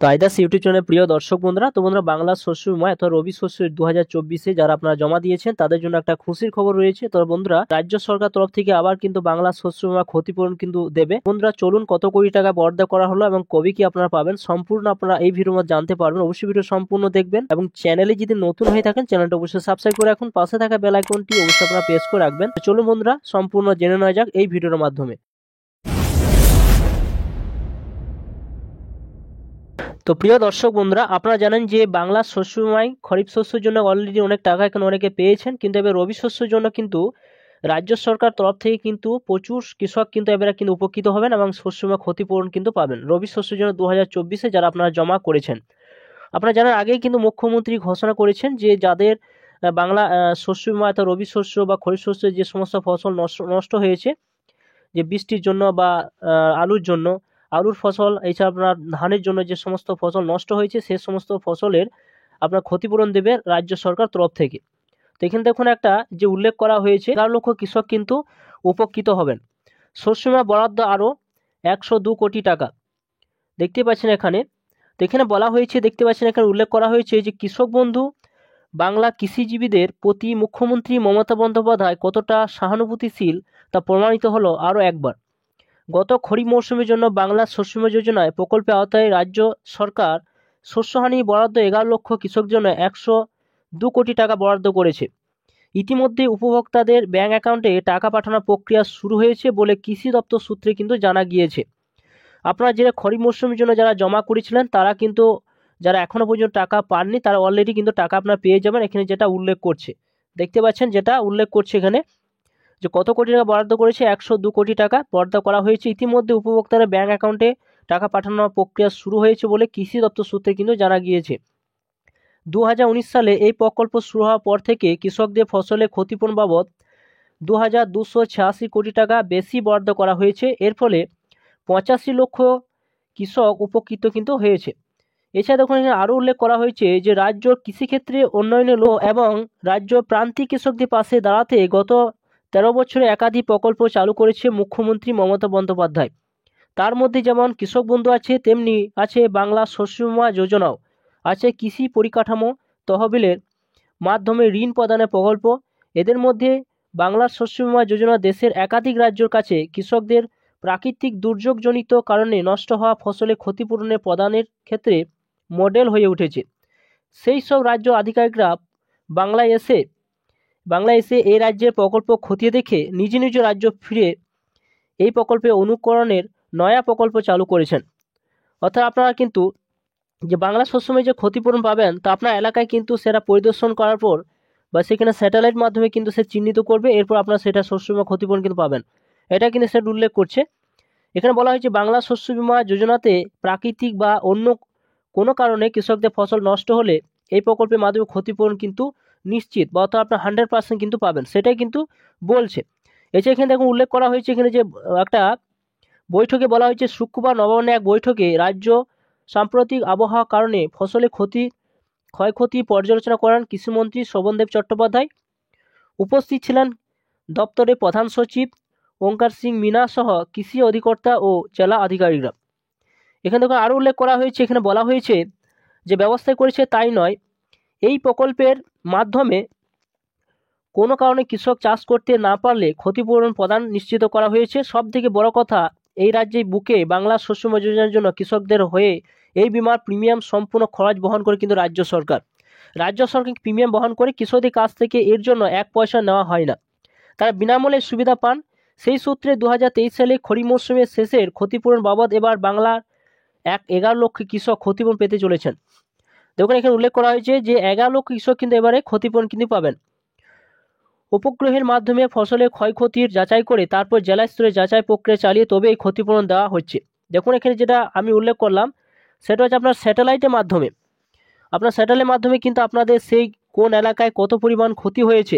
তো আইদাস ইউটিউব চ্যানেলের প্রিয় দর্শক বন্ধুরা, তো বন্ধুরা বাংলা শস্য বীমা অথবা রবি শস্য 2024-এ যারা আপনারা জমা দিয়েছেন তাদের জন্য একটা খুশির খবর রয়েছে। তো বন্ধুরা রাজ্য সরকার তরফ থেকে আবার কিন্তু বাংলা শস্য বীমা ক্ষতিপূরণ কিন্তু দেবে। বন্ধুরা চলুন কত কোটি টাকা বরাদ্দ করা হলো এবং কবে কি আপনারা পাবেন সম্পূর্ণ আপনারা এই ভিডিওর মধ্যে জানতে পারবেন। অবশ্যই ভিডিও সম্পূর্ণ দেখবেন এবং চ্যানেলে যদি নতুন হয়ে থাকেন চ্যানেলটা অবশ্যই সাবস্ক্রাইব করে রাখুন, পাশে থাকা বেল আইকনটি অবশ্যই আপনারা প্রেস করে রাখবেন। তো চলুন বন্ধুরা সম্পূর্ণ জেনে নেওয়া যাক এই ভিডিওর মাধ্যমে। তো প্রিয় দর্শক বন্ধুরা, আপনারা জানেন যে বাংলা শস্য বীমায় খরিফ শস্যের জন্য অলরেডি অনেক টাকা এখানে অনেকে পেয়েছেন, কিন্তু এবার রবি শস্যের জন্য কিন্তু রাজ্য সরকার তরফ থেকে কিন্তু প্রচুর কৃষক কিন্তু এবারে কিন্তু উপকৃত হবেন এবং শস্য বীমা ক্ষতিপূরণ কিন্তু পাবেন রবি শস্যের জন্য 2024-এ যারা আপনারা জমা করেছেন। আপনারা জানার আগেই কিন্তু মুখ্যমন্ত্রী ঘোষণা করেছেন যে যাদের বাংলা শস্য বীমা অর্থাৎ রবি শস্য বা খরিফ শস্যের যে সমস্ত ফসল নষ্ট হয়েছে যে বৃষ্টির জন্য বা আলুর ফসল, এছাড়া আপনার ধানের জন্য যে সমস্ত ফসল নষ্ট হয়েছে সে সমস্ত ফসলের আপনার ক্ষতিপূরণ দেবে রাজ্য সরকার তরফ থেকে। তো এখানে দেখুন একটা যে উল্লেখ করা হয়েছে 11 লক্ষ কৃষক কিন্তু উপকৃত হবেন। শস্য বীমা বরাদ্দ আরও 102 কোটি টাকা দেখতে পাচ্ছেন এখানে। তো এখানে বলা হয়েছে, দেখতে পাচ্ছেন এখানে উল্লেখ করা হয়েছে যে কৃষক বন্ধু বাংলা কৃষিজীবীদের প্রতি মুখ্যমন্ত্রী মমতা বন্দ্যোপাধ্যায় কতটা সহানুভূতিশীল তা প্রমাণিত হলো আরও একবার। গত খরিফ মৌসুমের জন্য বাংলা শস্য বীমা যোজনায় প্রকল্পের আওতায় রাজ্য সরকার শস্যহানি বরাদ্দ 11 লক্ষ কৃষক জন্য 102 কোটি টাকা বরাদ্দ করেছে। ইতিমধ্যে উপভোক্তাদের ব্যাংক অ্যাকাউন্টে টাকা পাঠানোর প্রক্রিয়া শুরু হয়েছে বলে কৃষি দপ্তর সূত্রে কিন্তু জানা গিয়েছে। আপনারা যারা খরিফ মৌসুমের জন্য যারা জমা করেছিলেন তারা কিন্তু যারা এখনো পর্যন্ত টাকা পাননি তারা অলরেডি কিন্তু টাকা আপনারা পেয়ে যাবেন। এখানে যেটা উল্লেখ করছে দেখতে পাচ্ছেন, যেটা উল্লেখ করছে এখানে যে কত কোটি টাকা বরাদ্দ করেছে, 102 কোটি টাকা বরাদ্দ করা হয়েছে। ইতিমধ্যে উপভোক্তারা ব্যাংক অ্যাকাউন্টে টাকা পাঠানোর প্রক্রিয়া শুরু হয়েছে বলে কৃষি দপ্তর সূত্রে কিন্তু জানা গিয়েছে। 2019 সালে এই প্রকল্প শুরু হওয়ার পর থেকে কৃষকদের ফসলের ক্ষতিপূরণ বাবদ 2286 কোটি টাকা বেশি বরাদ্দ করা হয়েছে। এর ফলে 85 লক্ষ কৃষক উপকৃত কিন্তু হয়েছে। এছাড়া দেখুন এখানে আরও উল্লেখ করা হয়েছে যে রাজ্য কৃষিক্ষেত্রে উন্নয়নের এবং রাজ্য প্রান্তিক কৃষকদের পাশে দাঁড়াতে গত 13 বছরে একাধিক প্রকল্প চালু করেছে মুখ্যমন্ত্রী মমতা বন্দ্যোপাধ্যায়। তার মধ্যে যেমন কৃষক বন্ধু আছে, তেমনি আছে বাংলা শস্য বীমা যোজনাও আছে, কৃষি পরিকাঠামো তহবিলের মাধ্যমে ঋণ প্রদানের প্রকল্প। এদের মধ্যে বাংলা শস্য বীমা যোজনা দেশের একাধিক রাজ্যের কাছে কৃষকদের প্রাকৃতিক দুর্যোগজনিত কারণে নষ্ট হওয়া ফসলের ক্ষতিপূরণের প্রদানের ক্ষেত্রে মডেল হয়ে উঠেছে। সেই সব রাজ্য আধিকারিকরা বাংলায় এসে এই রাজ্যের প্রকল্প খতিয়ে দেখে নিজ নিজ রাজ্য ফিরে এই প্রকল্পে অনুকরণের নয়া প্রকল্প চালু করেছেন। অর্থাৎ আপনারা কিন্তু যে বাংলা শস্যময় যে ক্ষতিপূরণ পাবেন তা আপনার এলাকায় কিন্তু সেটা পরিদর্শন করার পর বা সেখানে স্যাটেলাইট মাধ্যমে কিন্তু সে চিহ্নিত করবে, এরপর আপনারা সেটা শস্য বীমা ক্ষতিপূরণ কিন্তু পাবেন। এটা কিন্তু সেটা উল্লেখ করছে। এখানে বলা হয়েছে বাংলা শস্য বীমা যোজনাতে প্রাকৃতিক বা অন্য কোনো কারণে কৃষকদের ফসল নষ্ট হলে এই প্রকল্পের মাধ্যমে ক্ষতিপূরণ কিন্তু নিশ্চিত বা অর্থাৎ আপনার 100% কিন্তু পাবেন, সেটাই কিন্তু বলছে। এছাড়া এখানে দেখুন উল্লেখ করা হয়েছে এখানে যে একটা বৈঠকে বলা হয়েছে শুক্রবার নবান্নে এক বৈঠকে রাজ্য সাম্প্রতিক আবহাওয়ার কারণে ফসলের ক্ষয়ক্ষতি পর্যালোচনা করেন কৃষিমন্ত্রী শোভনদেব চট্টোপাধ্যায়। উপস্থিত ছিলেন দপ্তরের প্রধান সচিব ওঙ্কার সিং মিনা সহ কৃষি অধিকর্তা ও জেলা আধিকারিকরা। এখানে দেখুন আরও উল্লেখ করা হয়েছে, এখানে বলা হয়েছে যে ব্যবস্থা করেছে তাই নয়, এই প্রকল্পের মাধ্যমে কোনো কারণে কৃষক চাষ করতে না পারলে ক্ষতিপূরণ প্রদান নিশ্চিত করা হয়েছে। সব থেকে বড় কথা, এই রাজ্যে বুকে বাংলা শস্য বীমা যোজনার জন্য কৃষকদের হয়ে এই বিমার প্রিমিয়াম সম্পূর্ণ খরচ বহন করে কিন্তু রাজ্য সরকার প্রিমিয়াম বহন করে কৃষকদের কাছ থেকে এর জন্য 1 পয়সা নেওয়া হয় না, তারা বিনামূল্যে সুবিধা পান। সেই সূত্রে 2023 সালে খরিফ মৌসুমের শেষের ক্ষতিপূরণ বাবদ এবার বাংলার 11 লক্ষ কৃষক ক্ষতিপূরণ পেতে চলেছেন। দেখুন এখানে উল্লেখ করা হয়েছে যে 11 লক্ষ কৃষক কিন্তু এবারে ক্ষতিপূরণ কিন্তু পাবেন। উপগ্রহের মাধ্যমে ফসলের ক্ষয়ক্ষতির যাচাই করে তারপর জেলা স্তরে যাচাই প্রক্রিয়া চালিয়ে তবে এই ক্ষতিপূরণ দেওয়া হচ্ছে। দেখুন এখানে যেটা আমি উল্লেখ করলাম সেটা হচ্ছে আপনার স্যাটেলাইটের মাধ্যমে কিন্তু আপনাদের সেই কোন এলাকায় কত পরিমাণ ক্ষতি হয়েছে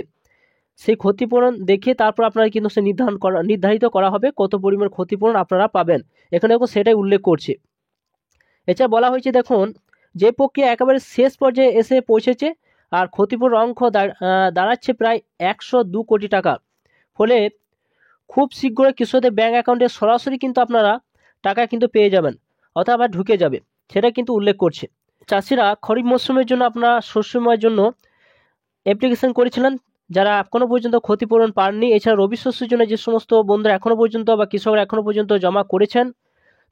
সেই ক্ষতিপূরণ দেখে তারপর আপনারা কিন্তু সে নির্ধারিত করা হবে কত পরিমাণ ক্ষতিপূরণ আপনারা পাবেন। এখানে দেখুন সেটাই উল্লেখ করছে। এছাড়া বলা হয়েছে দেখুন যে প্রক্রিয়া একেবারে শেষ পর্যায়ে এসে পৌঁছেছে আর ক্ষতিপূরণ অঙ্ক দাঁড়াচ্ছে প্রায় 102 কোটি টাকা। ফলে খুব শীঘ্রই কৃষকদের ব্যাংক অ্যাকাউন্টে সরাসরি কিন্তু আপনারা টাকা কিন্তু পেয়ে যাবেন অথবা ঢুকে যাবে। সেটা কিন্তু উল্লেখ করছে। চাষিরা খরিফ মরশুমের জন্য আপনার শস্য বিমার জন্য অ্যাপ্লিকেশন করেছিলেন, যারা এখনও পর্যন্ত ক্ষতিপূরণ পাননি। এছাড়া রবি শস্যের জন্য যে সমস্ত বন্ধুরা এখনও পর্যন্ত বা কৃষকরা এখনও পর্যন্ত জমা করেছেন,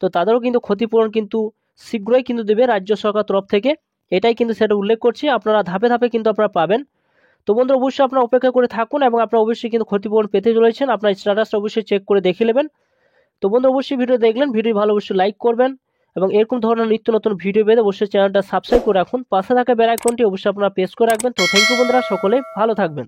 তো তাদেরও কিন্তু ক্ষতিপূরণ কিন্তু শীঘ্রই কিন্তু দেবে রাজ্য সরকার তরফ থেকে। এটাই কিন্তু সেটা উল্লেখ করছি, আপনারা ধাপে ধাপে কিন্তু আপনারা পাবেন। তো বন্ধুরা অবশ্যই আপনারা অপেক্ষা করে থাকুন এবং আপনারা অবশ্যই কিন্তু ক্ষতিপূরণ পেতে চলেছেন। আপনার স্ট্যাটাসটা অবশ্যই চেক করে দেখে নেবেন। তো বন্ধু অবশ্যই ভিডিও দেখলেন, ভিডিও ভালো অবশ্যই লাইক করবেন এবং এরকম ধরনের নিত্য নতুন ভিডিও পেতে অবশ্যই চ্যানেলটা সাবস্ক্রাইব করে রাখুন। পাশে থাকা বেল আইকনটি অবশ্যই আপনারা প্রেস করে রাখবেন। তো থ্যাংক ইউ বন্ধুরা, সকলে ভালো থাকবেন।